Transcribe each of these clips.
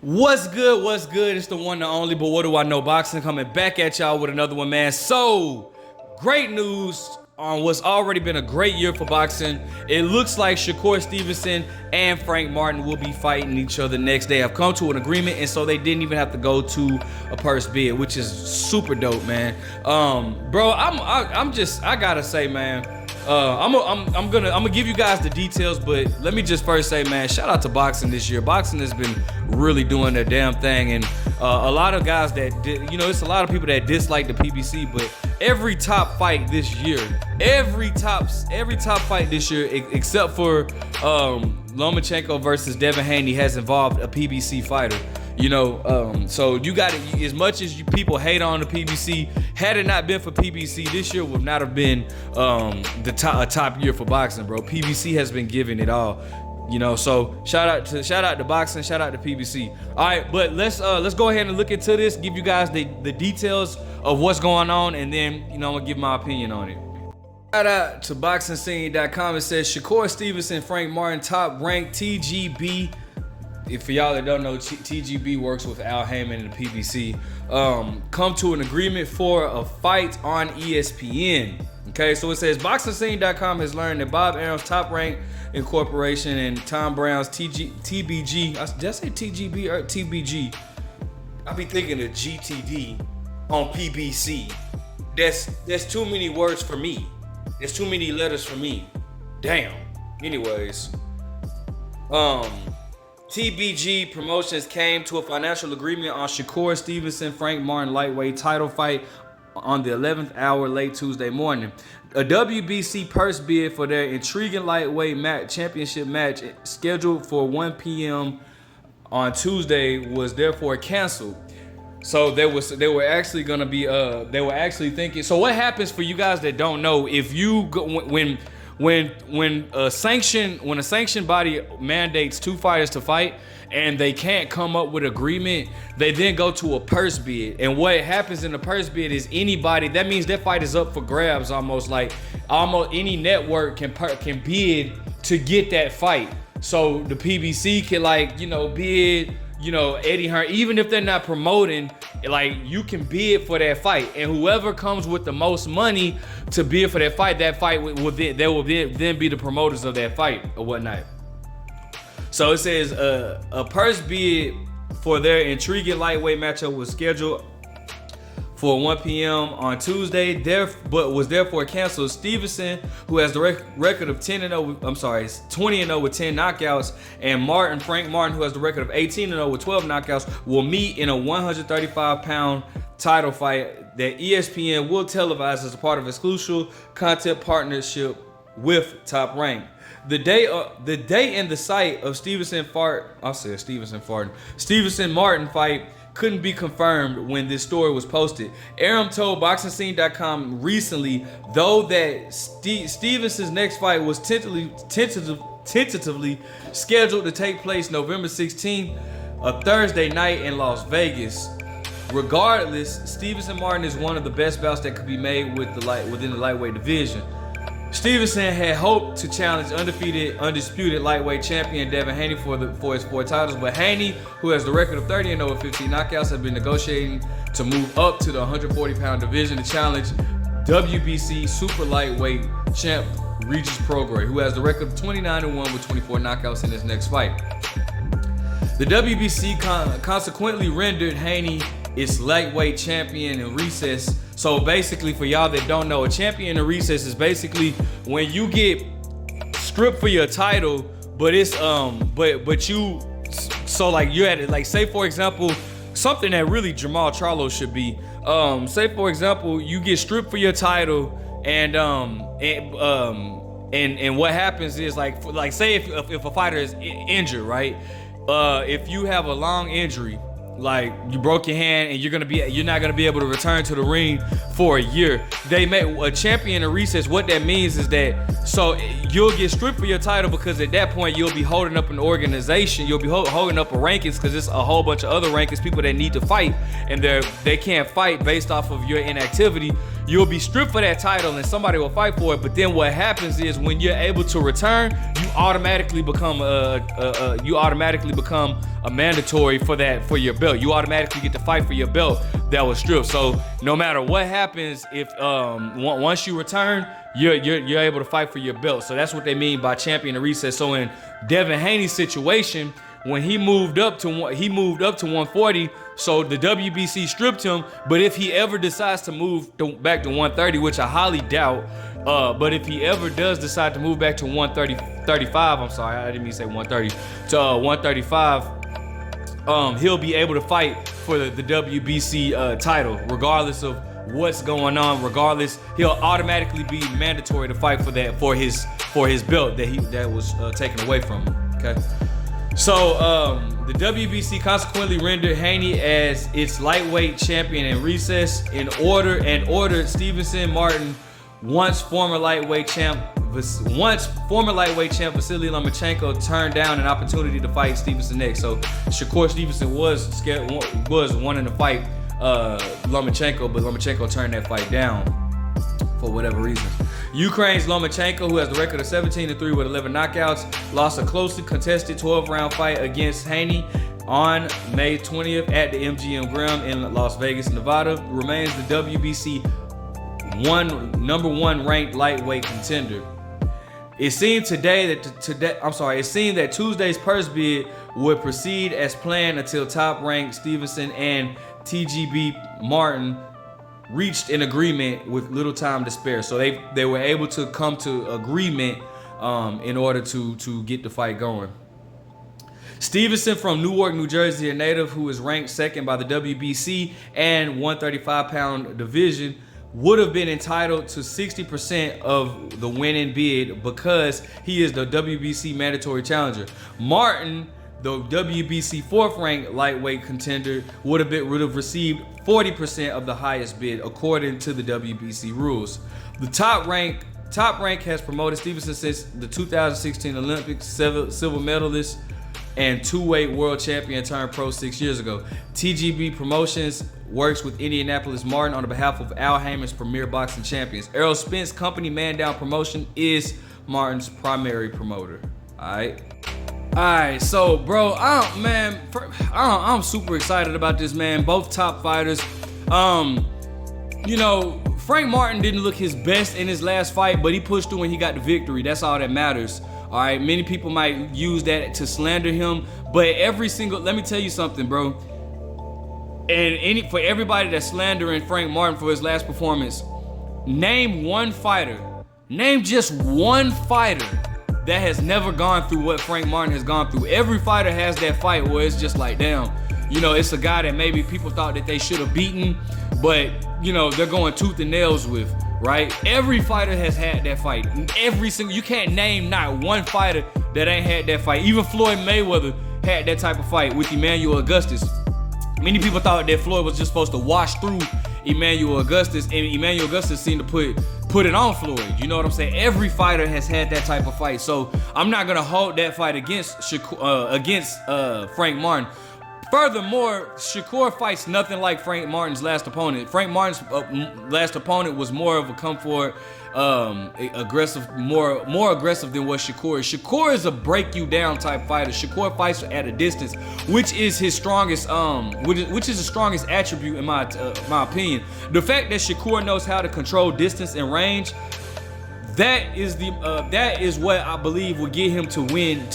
What's good? What's good? It's the one and only, but what do I know? Boxing coming back at y'all with another one, man. So, great news on what's already been a great year for boxing. It looks like Shakur Stevenson and Frank Martin will be fighting each other next. They have come to an agreement, and so they didn't even have to go to a purse bid, which is super dope, man. Bro, I gotta say, man. I'm gonna give you guys the details, but let me just first say, man, shout out to boxing this year. Boxing has been really doing their damn thing, and a lot of guys that it's a lot of people that dislike the PBC, but every top fight this year, every top fight this year, except for Lomachenko versus Devin Haney, has involved a PBC fighter. So you got it. As much as you people hate on the PBC, had it not been for PBC, this year would not have been a top year for boxing, bro. PBC has been giving it all. So shout out to boxing, shout out to PBC. All right, but let's go ahead and look into this, give you guys the details of what's going on, and then I'm gonna give my opinion on it. Shout out to BoxingScene.com. It says Shakur Stevenson, Frank Martin, top ranked TGB. If for y'all that don't know, TGB works with Al Heyman and the PBC. Come to an agreement for a fight on ESPN. Okay, so it says BoxingScene.com has learned that Bob Arum's Top Rank Incorporation and Tom Brown's TBG. Did I say TGB or TBG? I be thinking of GTD on PBC. That's too many words for me. There's too many letters for me. Damn. Anyways, TBG Promotions came to a financial agreement on Shakur Stevenson Frank Martin lightweight title fight on the 11th hour late Tuesday morning. A WBC purse bid for their intriguing lightweight championship match scheduled for 1 p.m. on Tuesday was therefore canceled. So they were actually gonna be they were actually thinking. So what happens, for you guys that don't know, if you go, when a sanctioned body mandates two fighters to fight and they can't come up with agreement, they then go to a purse bid. And what happens in the purse bid is anybody, that means that fight is up for grabs, almost any network can bid to get that fight. So the PBC can bid, Eddie Hearn, even if they're not promoting, you can bid for that fight, and whoever comes with the most money to bid for that fight will then be the promoters of that fight or whatnot. So it says a purse bid for their intriguing lightweight matchup was scheduled for 1 p.m. on Tuesday, but was therefore canceled. Stevenson, who has the record of 20-0 with 10 knockouts, and Frank Martin, who has the record of 18-0 with 12 knockouts, will meet in a 135-pound title fight that ESPN will televise as a part of exclusive content partnership with Top Rank. The day and the site of Stevenson Martin fight couldn't be confirmed when this story was posted. Arum told BoxingScene.com recently, though, that Stevenson's next fight was tentatively scheduled to take place November 16th, a Thursday night in Las Vegas. Regardless, Stevenson Martin is one of the best bouts that could be made within the lightweight division. Stevenson had hoped to challenge undisputed lightweight champion Devin Haney for his 4 titles, but Haney, who has the record of 30-0 with 15 knockouts, has been negotiating to move up to the 140-pound division to challenge WBC super lightweight champ Regis Prograis, who has the record of 29-1 with 24 knockouts in his next fight. The WBC consequently rendered Haney its lightweight champion in recess. So basically, for y'all that don't know, a champion in recess is basically when you get stripped for your title, but it's you're at it. Say for example, something that really Jamal Charlo should be. Say for example, you get stripped for your title, and what happens is say if a fighter is injured, right? If you have a long injury, like you broke your hand and you're not gonna be able to return to the ring for a year. They make a champion in recess. What that means is that you'll get stripped for your title, because at that point you'll be holding up an organization. You'll be holding up a rankings, because it's a whole bunch of other rankings, people that need to fight, and they can't fight based off of your inactivity. you'll be stripped for that title and somebody will fight for it. But then what happens is when you're able to return, you automatically become a mandatory for your belt. You automatically get to fight for your belt that was stripped. So no matter what happens, if once you return, you're able to fight for your belt. So that's what they mean by champion and reset. So in Devin Haney's situation, when he moved up to 140, so the WBC stripped him. But if he ever decides to move back to 130, which I highly doubt, but if he ever does decide to move back to 135, I'm sorry, I didn't mean to say 130, to 135, he'll be able to fight for the WBC title, regardless of what's going on. Regardless, he'll automatically be mandatory to fight for his belt that was taken away from him. Okay. So the WBC consequently rendered Haney as its lightweight champion in recess and ordered Stevenson, Martin, once former lightweight champ Vasily Lomachenko turned down an opportunity to fight Stevenson next. So Shakur Stevenson was wanting to fight Lomachenko, but Lomachenko turned that fight down for whatever reason. Ukraine's Lomachenko, who has the record of 17-3 with 11 knockouts, lost a closely contested 12-round fight against Haney on May 20th at the MGM Grand in Las Vegas, Nevada. Remains the WBC number one ranked lightweight contender. It seemed that Tuesday's purse bid would proceed as planned until top-ranked Stevenson and TGB Martin reached an agreement with little time to spare. So they were able to come to agreement in order to get the fight going. Stevenson from Newark, New Jersey, a native who is ranked second by the WBC and 135-pound division, would have been entitled to 60% of the winning bid because he is the WBC mandatory challenger. Martin, the WBC fourth-ranked lightweight contender, would have received 40% of the highest bid according to the WBC rules. The top rank has promoted Stevenson since the 2016 Olympics, silver medalist and two-weight world champion turned pro 6 years ago. TGB Promotions works with Indianapolis Martin on the behalf of Al Haymon's premier boxing champions. Errol Spence Company Man Down Promotion is Martin's primary promoter. Alright, so bro, I'm super excited about this, man. Both top fighters. Frank Martin didn't look his best in his last fight, but he pushed through and he got the victory. That's all that matters. All right, many people might use that to slander him, but let me tell you something, bro. And for everybody that's slandering Frank Martin for his last performance, name just one fighter that has never gone through what Frank Martin has gone through. Every fighter has that fight where it's just like, damn, it's a guy that maybe people thought that they should have beaten, but they're going tooth and nails with, right? Every fighter has had that fight. You can't name not one fighter that ain't had that fight. Even Floyd Mayweather had that type of fight with Emmanuel Augustus. Many people thought that Floyd was just supposed to wash through Emmanuel Augustus, and Emmanuel Augustus seemed to put it on Floyd. You know what I'm saying? Every fighter has had that type of fight. So I'm not gonna hold that fight against Frank Martin. Furthermore, Shakur fights nothing like Frank Martin's last opponent. Frank Martin's last opponent was more of a come forward, aggressive, more aggressive than what Shakur is. Shakur is a break you down type fighter. Shakur fights at a distance, which is his strongest, which is the strongest attribute in my opinion. The fact that Shakur knows how to control distance and range, that is what I believe will get him to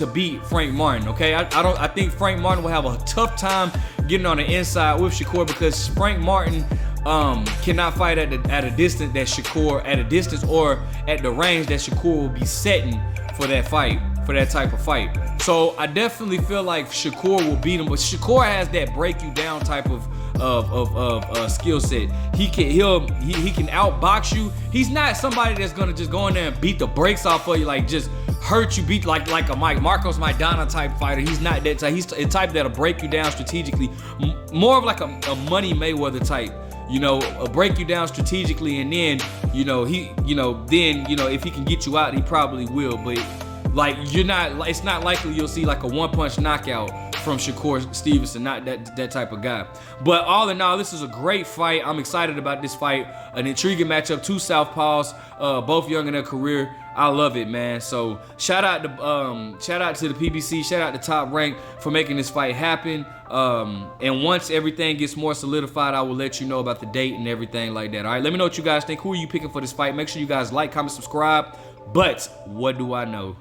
beat Frank Martin. Okay, I think Frank Martin will have a tough time getting on the inside with Shakur because Frank Martin cannot fight at a distance that Shakur or at the range that Shakur will be setting for that fight, for that type of fight. So I definitely feel like Shakur will beat him, but Shakur has that break you down type of skill set. He can outbox you. He's not somebody that's gonna just go in there and beat the brakes off of you, like just hurt you, beat like a Marcos Maidana type fighter. He's not that type. He's a type that'll break you down strategically, more of like a Money Mayweather type. Break you down strategically, and then if he can get you out, he probably will. But it's not likely you'll see like a one-punch knockout from Shakur Stevenson, not that type of guy. But all in all, this is a great fight. I'm excited about this fight. An intriguing matchup, two southpaws, both young in their career. I love it, man. So shout out to the PBC, shout out to Top Rank for making this fight happen. And once everything gets more solidified, I will let you know about the date and everything like that. All right, let me know what you guys think. Who are you picking for this fight? Make sure you guys like, comment, subscribe. But what do I know?